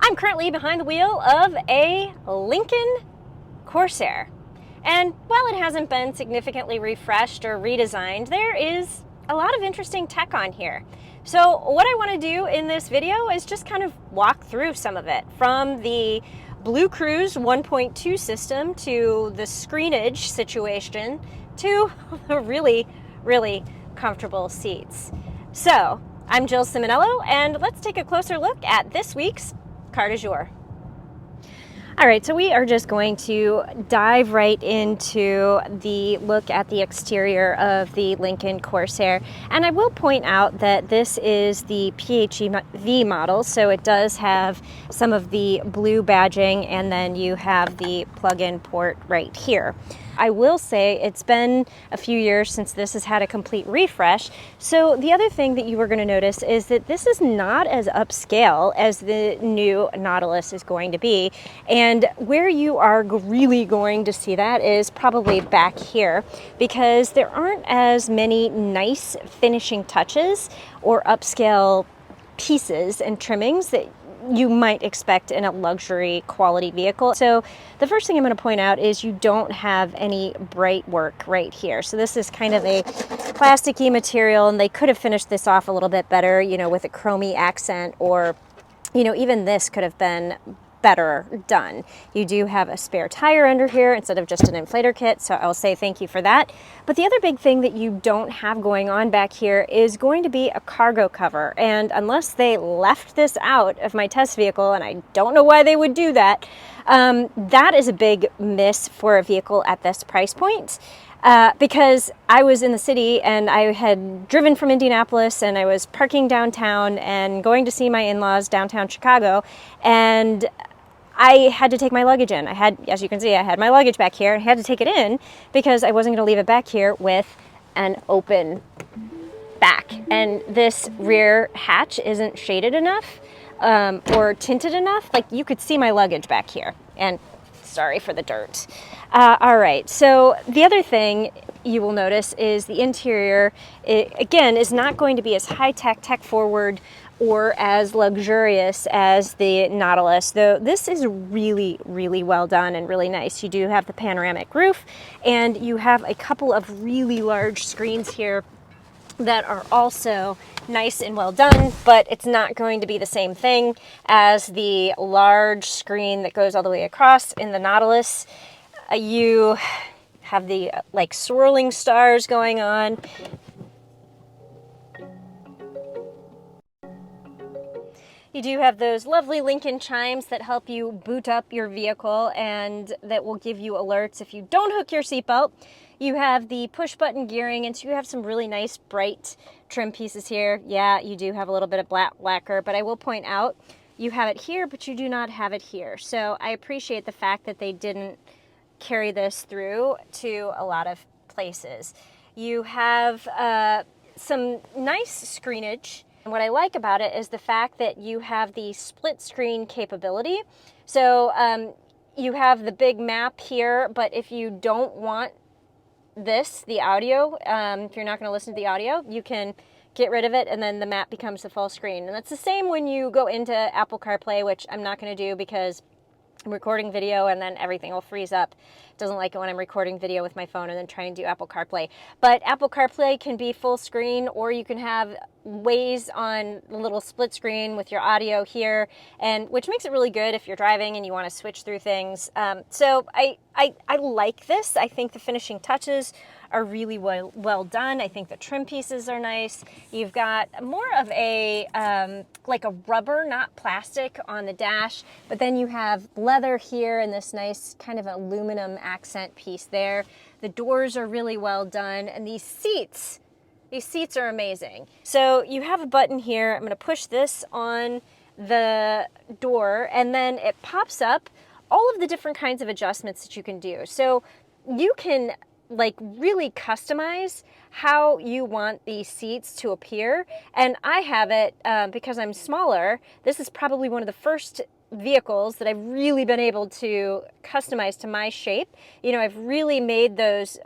I'm currently behind the wheel of a Lincoln Corsair. And while it hasn't been significantly refreshed or redesigned, there is a lot of interesting tech on here. So what I want to do in this video is just kind of walk through some of it, from the BlueCruise 1.2 system to the screenage situation to the really comfortable seats. So I'm Jill Ciminillo, and let's take a closer look at this week's Car du Jour. All right, so we are just going to dive right into the look at the exterior of the Lincoln Corsair. And I will point out that this is the PHEV model, so it does have some of the blue badging, and then you have the plug-in port right here. I will say it's been a few years since this has had a complete refresh. So the other thing that you are going to notice is that this is not as upscale as the new Nautilus is going to be. And where you are really going to see that is probably back here, because there aren't as many nice finishing touches or upscale pieces and trimmings that you might expect in a luxury quality vehicle. So the first thing I'm going to point out is you don't have any bright work right here. So this is kind of a plasticky material, and they could have finished this off a little bit better, you know, with a chromey accent, or, you know, even this could have been better done. You do have a spare tire under here instead of just an inflator kit, so I'll say thank you for that. But the other big thing that you don't have going on back here is going to be a cargo cover, and unless they left this out of my test vehicle, and I don't know why they would do that, that is a big miss for a vehicle at this price point. Because I was in the city and I had driven from Indianapolis, and I was parking downtown and going to see my in-laws downtown Chicago, and I had to take my luggage in. I had, as you can see, I had my luggage back here. I had to take it in because I wasn't going to leave it back here with an open back. And this rear hatch isn't shaded enough or tinted enough. Like, you could see my luggage back here. And sorry for the dirt. All right, so the other thing you will notice is the interior, again, is not going to be as high-tech, tech-forward, or as luxurious as the Nautilus, though this is really well done and really nice. You do have the panoramic roof, and you have a couple of really large screens here that are also nice and well done, but it's not going to be the same thing as the large screen that goes all the way across in the Nautilus. You have the like swirling stars going on. You do have those lovely Lincoln chimes that help you boot up your vehicle and that will give you alerts if you don't hook your seatbelt. You have the push button gearing, and so you have some really nice bright trim pieces here. Yeah, you do have a little bit of black lacquer, but I will point out you have it here, but you do not have it here. So I appreciate the fact that they didn't carry this through to a lot of places. You have some nice screenage. And what I like about it is the fact that you have the split screen capability. So you have the big map here, but if you don't want this, the audio, if you're not going to listen to the audio, you can get rid of it, and then the map becomes the full screen. And that's the same when you go into Apple CarPlay, which I'm not going to do because I'm recording video and then everything will freeze up. It doesn't like it when I'm recording video with my phone and then trying to do Apple CarPlay. But Apple CarPlay can be full screen, or you can have Waze on the little split screen with your audio here, and which makes it really good if you're driving and you want to switch through things. So I like this. I think the finishing touches are really well done. I think the trim pieces are nice. You've got more of a like a rubber, not plastic, on the dash, but then you have leather here and this nice kind of aluminum accent piece there. The doors are really well done, and these seats are amazing. So you have a button here. I'm going to push this on the door, and then it pops up all of the different kinds of adjustments that you can do. So you can like really customize how you want these seats to appear. And I have it because I'm smaller. This is probably one of the first vehicles that I've really been able to customize to my shape. You know, I've really made those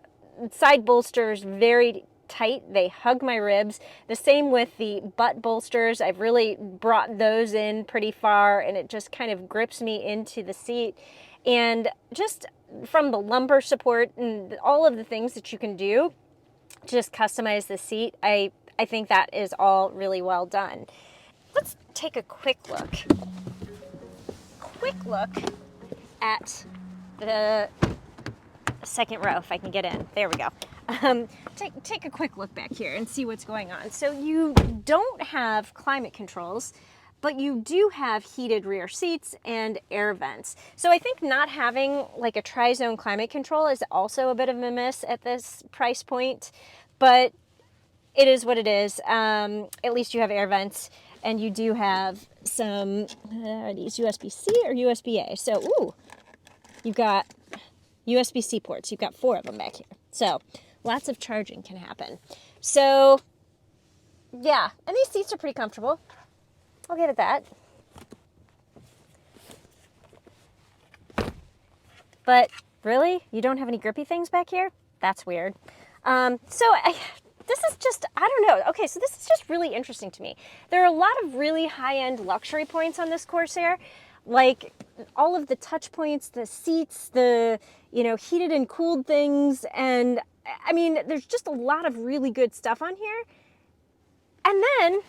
side bolsters very tight. They hug my ribs. The same with the butt bolsters. I've really brought those in pretty far, and it just kind of grips me into the seat. And just from the lumbar support and all of the things that you can do to just customize the seat, I think that is all really well done. Let's take a quick look at the second row, if I can get in. There we go. Take a quick look back here and see what's going on. So you don't have climate controls, but you do have heated rear seats and air vents. So I think not having like a tri-zone climate control is also a bit of a miss at this price point, but it is what it is. At least you have air vents, and you do have some, are these USB-C or USB-A? So, ooh, you've got USB-C ports. You've got 4 of them back here. So lots of charging can happen. So yeah, and these seats are pretty comfortable. I'll give it that. But really, you don't have any grippy things back here? That's weird. This is just, I don't know. Okay, so this is just really interesting to me. There are a lot of really high-end luxury points on this Corsair, like all of the touch points, the seats, the, heated and cooled things. And I mean, there's just a lot of really good stuff on here. And then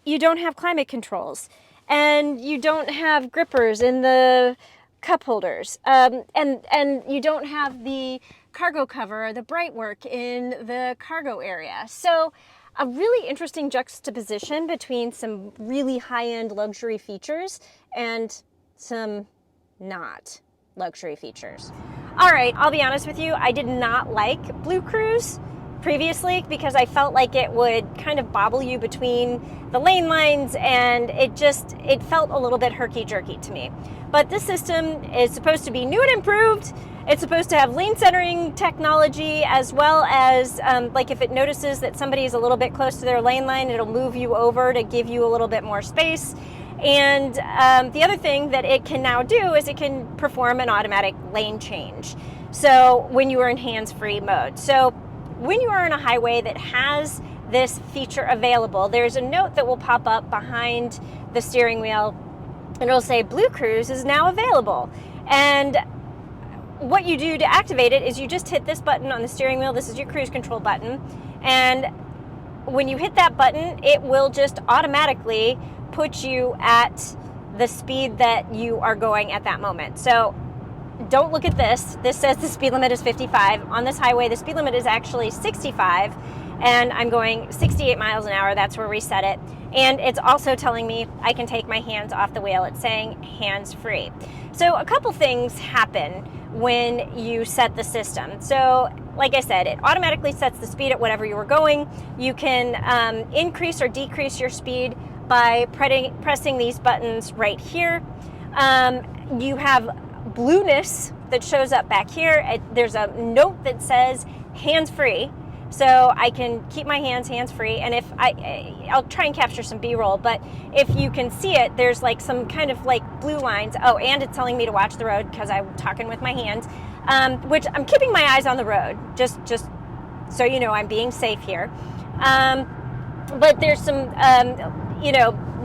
you don't have climate controls, and you don't have grippers in the cup holders, and you don't have the cargo cover or the bright work in the cargo area. So a really interesting juxtaposition between some really high-end luxury features and some not luxury features. All right, I'll be honest with you, I did not like BlueCruise previously because I felt like it would kind of bobble you between the lane lines, and it felt a little bit herky-jerky to me. But this system is supposed to be new and improved. It's supposed to have lane centering technology, as well as like if it notices that somebody is a little bit close to their lane line, it'll move you over to give you a little bit more space. And the other thing that it can now do is it can perform an automatic lane change. So when you are in hands-free mode. So when you are on a highway that has this feature available, there's a note that will pop up behind the steering wheel, and it'll say BlueCruise is now available. And what you do to activate it is you just hit this button on the steering wheel. This is your cruise control button. And when you hit that button, it will just automatically put you at the speed that you are going at that moment. So don't look at this. This says the speed limit is 55. On this highway, the speed limit is actually 65, and I'm going 68 miles an hour. That's where we set it. And it's also telling me I can take my hands off the wheel. It's saying hands-free. So a couple things happen when you set the system. So like I said, it automatically sets the speed at whatever you were going. You can increase or decrease your speed by pressing these buttons right here. You have blueness that shows up back here. There's a note that says hands-free, so I can keep my hands-free. And if I'll try and capture some B-roll, but if you can see it, there's like some kind of like blue lines. Oh, and it's telling me to watch the road because I'm talking with my hands, which I'm keeping my eyes on the road, just so you know I'm being safe here. But there's some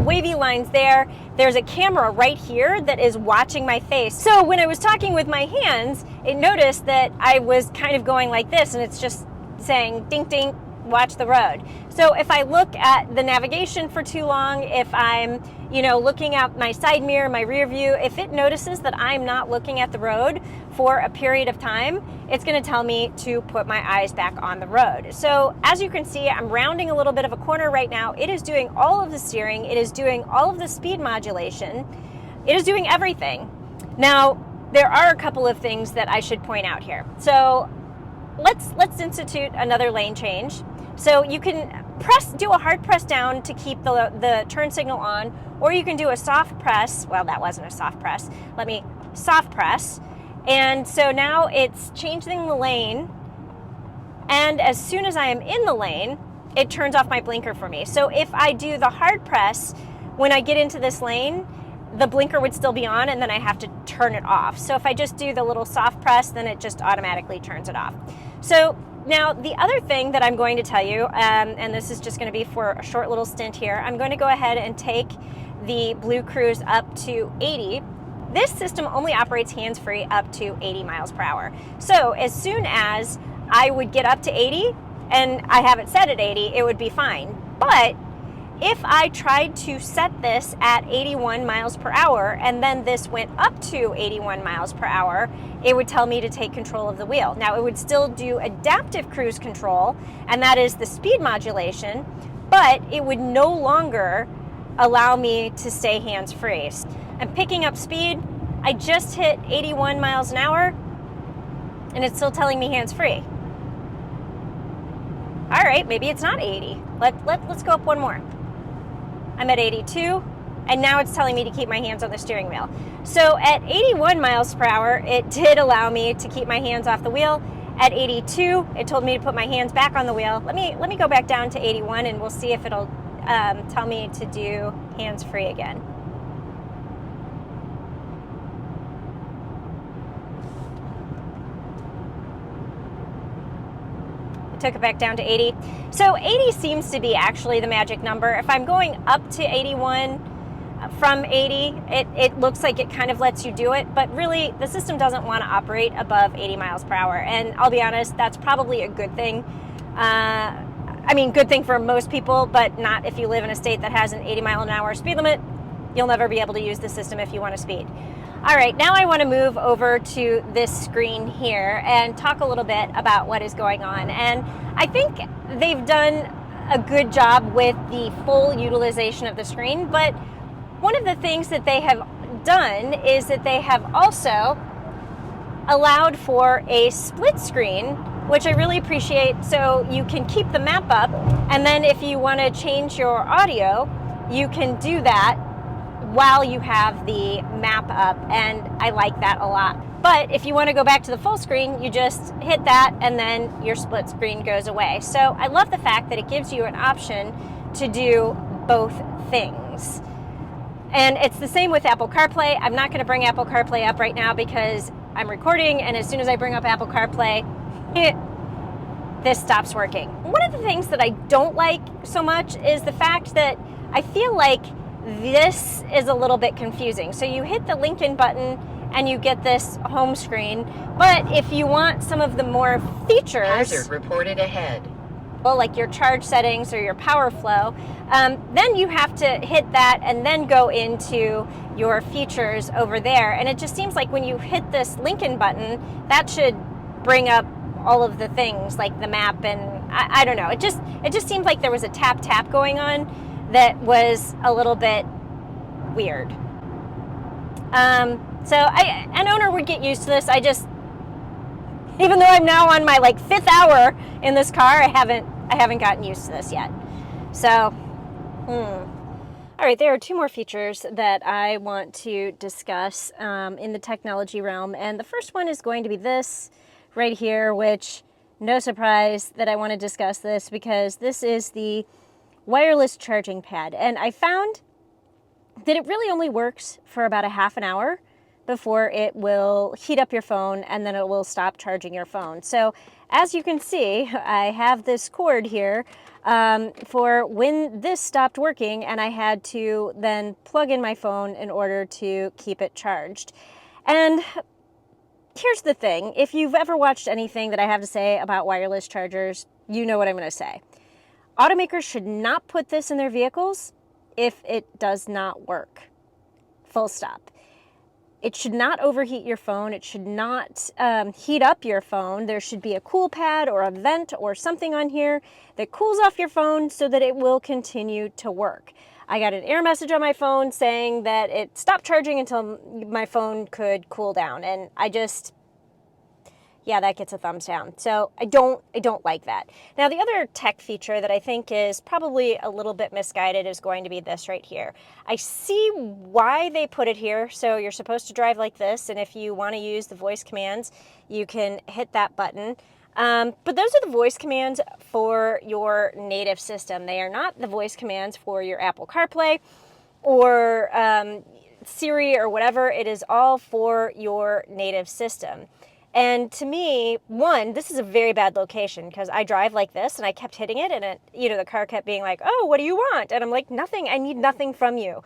wavy lines there. There's a camera right here that is watching my face. So when I was talking with my hands, it noticed that I was kind of going like this, and it's just saying, ding, ding, watch the road. So if I look at the navigation for too long, if I'm, looking out my side mirror, my rear view, if it notices that I'm not looking at the road for a period of time, it's going to tell me to put my eyes back on the road. So as you can see, I'm rounding a little bit of a corner right now. It is doing all of the steering. It is doing all of the speed modulation. It is doing everything. Now, there are a couple of things that I should point out here. So let's institute another lane change. So you can do a hard press down to keep the turn signal on, or you can do a soft press. Well, that wasn't a soft press. Let me soft press. And so now it's changing the lane, and as soon as I am in the lane, it turns off my blinker for me. So if I do the hard press, when I get into this lane, the blinker would still be on, and then I have to turn it off. So if I just do the little soft press, then it just automatically turns it off. So Now, the other thing that I'm going to tell you, and this is just going to be for a short little stint here, I'm going to go ahead and take the BlueCruise up to 80. This system only operates hands-free up to 80 miles per hour. So as soon as I would get up to 80, and I have it set at 80, it would be fine. But if I tried to set this at 81 miles per hour and then this went up to 81 miles per hour, it would tell me to take control of the wheel. Now, it would still do adaptive cruise control, and that is the speed modulation, but it would no longer allow me to stay hands-free. I'm picking up speed. I just hit 81 miles an hour, and it's still telling me hands-free. All right, maybe it's not 80. Let's go up one more. I'm at 82, and now it's telling me to keep my hands on the steering wheel. So at 81 miles per hour, it did allow me to keep my hands off the wheel. At 82, it told me to put my hands back on the wheel. Let me go back down to 81, and we'll see if it'll tell me to do hands-free again. Took it back down to 80. So 80 seems to be actually the magic number. If I'm going up to 81 from 80, it looks like it kind of lets you do it, but really the system doesn't want to operate above 80 miles per hour. And I'll be honest, that's probably a good thing. I mean, good thing for most people, but not if you live in a state that has an 80 mile an hour speed limit. You'll never be able to use the system if you want to speed. All right, now I want to move over to this screen here and talk a little bit about what is going on. And I think they've done a good job with the full utilization of the screen, but one of the things that they have done is that they have also allowed for a split screen, which I really appreciate, so you can keep the map up, and then if you want to change your audio, you can do that while you have the map up, and I like that a lot. But if you want to go back to the full screen, you just hit that and then your split screen goes away. So I love the fact that it gives you an option to do both things. And it's the same with Apple CarPlay. I'm not going to bring Apple CarPlay up right now because I'm recording, and as soon as I bring up Apple CarPlay, this stops working. One of the things that I don't like so much is the fact that I feel like this is a little bit confusing. So you hit the Lincoln button and you get this home screen, but if you want some of the more features, hazard reported ahead, well, like your charge settings or your power flow, then you have to hit that and then go into your features over there. And it just seems like when you hit this Lincoln button, that should bring up all of the things like the map, and I don't know. It just seemed like there was a tap going on that was a little bit weird. So an owner would get used to this. Even though I'm now on my like 5th hour in this car, I haven't gotten used to this yet. So, all right, there are 2 more features that I want to discuss in the technology realm, and the first one is going to be this right here, which no surprise that I want to discuss this because this is the wireless charging pad, and I found that it really only works for about a half an hour before it will heat up your phone and then it will stop charging your phone. So as you can see, I have this cord here for when this stopped working, and I had to then plug in my phone in order to keep it charged. And here's the thing, if you've ever watched anything that I have to say about wireless chargers, you know what I'm going to say. Automakers should not put this in their vehicles if it does not work. Full stop. It should not overheat your phone. It should not heat up your phone. There should be a cool pad or a vent or something on here that cools off your phone so that it will continue to work. I got an error message on my phone saying that it stopped charging until my phone could cool down, and yeah, that gets a thumbs down. So I don't like that. Now, the other tech feature that I think is probably a little bit misguided is going to be this right here. I see why they put it here. So you're supposed to drive like this, and if you want to use the voice commands, you can hit that button. But those are the voice commands for your native system. They are not the voice commands for your Apple CarPlay or Siri or whatever. It is all for your native system. And to me, one, this is a very bad location because I drive like this and I kept hitting it, and the car kept being like, "Oh, what do you want?" And I'm like, "Nothing. I need nothing from you."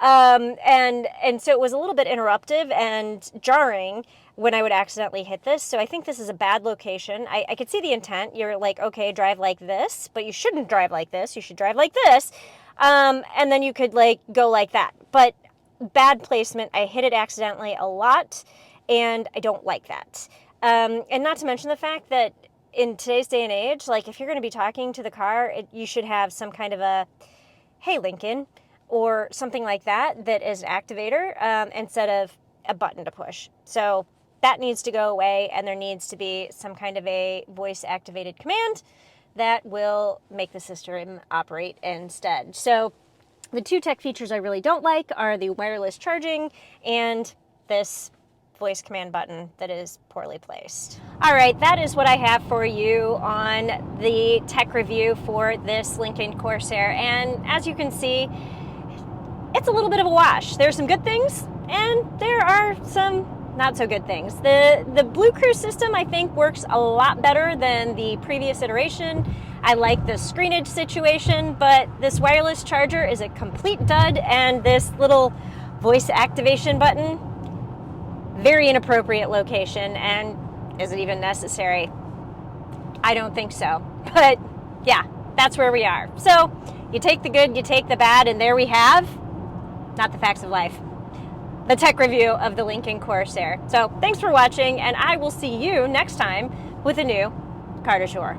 And so it was a little bit interruptive and jarring when I would accidentally hit this. So I think this is a bad location. I could see the intent. You're like, okay, drive like this, but you shouldn't drive like this. You should drive like this. And then you could like go like that. But bad placement. I hit it accidentally a lot, and I don't like that. And not to mention the fact that in today's day and age, like if you're going to be talking to the car, you should have some kind of a, "Hey, Lincoln," or something like that is activator instead of a button to push. So that needs to go away, and there needs to be some kind of a voice activated command that will make the system operate instead. So the two tech features I really don't like are the wireless charging and this voice command button that is poorly placed. All right, that is what I have for you on the tech review for this Lincoln Corsair. And as you can see, it's a little bit of a wash. There's some good things, and there are some not so good things. The BlueCruise system, I think, works a lot better than the previous iteration. I like the screenage situation, but this wireless charger is a complete dud, and this little voice activation button, very inappropriate location, and is it even necessary? I don't think so. But yeah, that's where we are. So you take the good, you take the bad, and there we have, not the facts of life, the tech review of the Lincoln Corsair. So thanks for watching, and I will see you next time with a new Car du Jour.